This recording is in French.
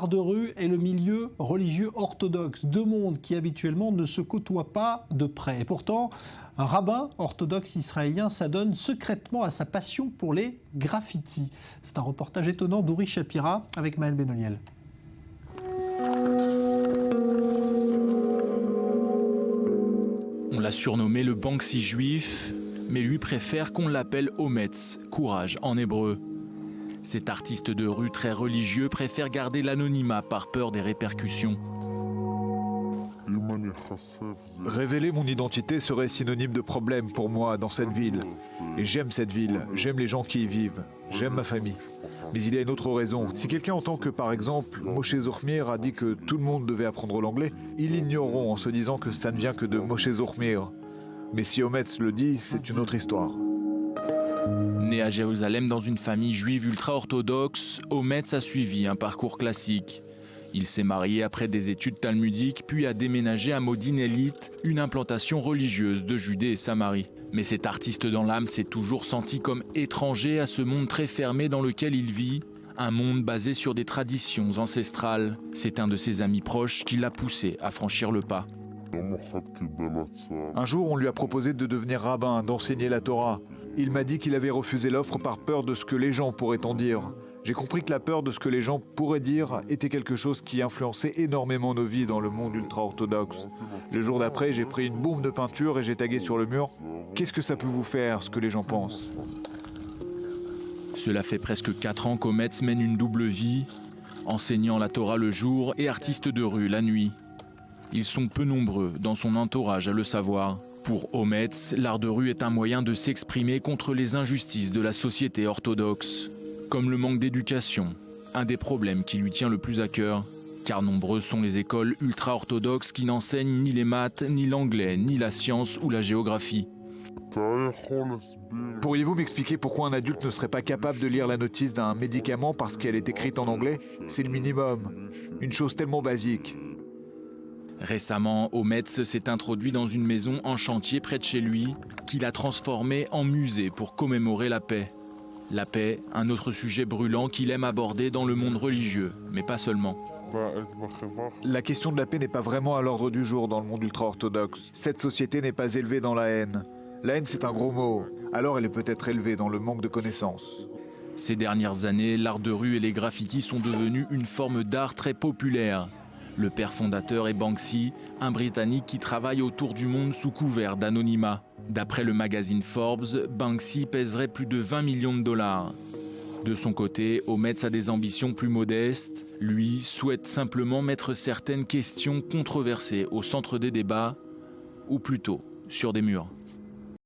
l'art de rue et le milieu religieux orthodoxe. Deux mondes qui habituellement ne se côtoient pas de près. Et pourtant, un rabbin orthodoxe israélien s'adonne secrètement à sa passion pour les graffitis. C'est un reportage étonnant d'Uri Shapira avec Maël Benoliel. On l'a surnommé le Banksy juif, mais lui préfère qu'on l'appelle Ometz, courage en hébreu. Cet artiste de rue très religieux préfère garder l'anonymat par peur des répercussions. Révéler mon identité serait synonyme de problème pour moi dans cette ville. Et j'aime cette ville, j'aime les gens qui y vivent, j'aime ma famille. Mais il y a une autre raison. Si quelqu'un entend que, par exemple, Moshe Zormir a dit que tout le monde devait apprendre l'anglais, ils l'ignoreront en se disant que ça ne vient que de Moshe Zormir. Mais si Ometz le dit, c'est une autre histoire. Né à Jérusalem dans une famille juive ultra-orthodoxe, Ometz a suivi un parcours classique. Il s'est marié après des études talmudiques, puis a déménagé à Modin Élite, une implantation religieuse de Judée et Samarie. Mais cet artiste dans l'âme s'est toujours senti comme étranger à ce monde très fermé dans lequel il vit, un monde basé sur des traditions ancestrales. C'est un de ses amis proches qui l'a poussé à franchir le pas. Un jour, on lui a proposé de devenir rabbin, d'enseigner la Torah. Il m'a dit qu'il avait refusé l'offre par peur de ce que les gens pourraient en dire. J'ai compris que la peur de ce que les gens pourraient dire était quelque chose qui influençait énormément nos vies dans le monde ultra-orthodoxe. Le jour d'après, j'ai pris une boum de peinture et j'ai tagué sur le mur « Qu'est-ce que ça peut vous faire, ce que les gens pensent ?» Cela fait presque 4 ans qu'Ometz mène une double vie, enseignant la Torah le jour et artiste de rue la nuit. Ils sont peu nombreux dans son entourage à le savoir. Pour Ometz, l'art de rue est un moyen de s'exprimer contre les injustices de la société orthodoxe. Comme le manque d'éducation, un des problèmes qui lui tient le plus à cœur, car nombreuses sont les écoles ultra-orthodoxes qui n'enseignent ni les maths, ni l'anglais, ni la science ou la géographie. Pourriez-vous m'expliquer pourquoi un adulte ne serait pas capable de lire la notice d'un médicament parce qu'elle est écrite en anglais? C'est le minimum, une chose tellement basique. Récemment, Ometz s'est introduit dans une maison en chantier près de chez lui, qu'il a transformée en musée pour commémorer la paix. La paix, un autre sujet brûlant qu'il aime aborder dans le monde religieux, mais pas seulement. La question de la paix n'est pas vraiment à l'ordre du jour dans le monde ultra-orthodoxe. Cette société n'est pas élevée dans la haine. La haine, c'est un gros mot. Alors elle est peut-être élevée dans le manque de connaissances. Ces dernières années, l'art de rue et les graffitis sont devenus une forme d'art très populaire. Le père fondateur est Banksy, un Britannique qui travaille autour du monde sous couvert d'anonymat. D'après le magazine Forbes, Banksy pèserait plus de 20 millions de dollars. De son côté, Ometz a des ambitions plus modestes. Lui souhaite simplement mettre certaines questions controversées au centre des débats, ou plutôt sur des murs.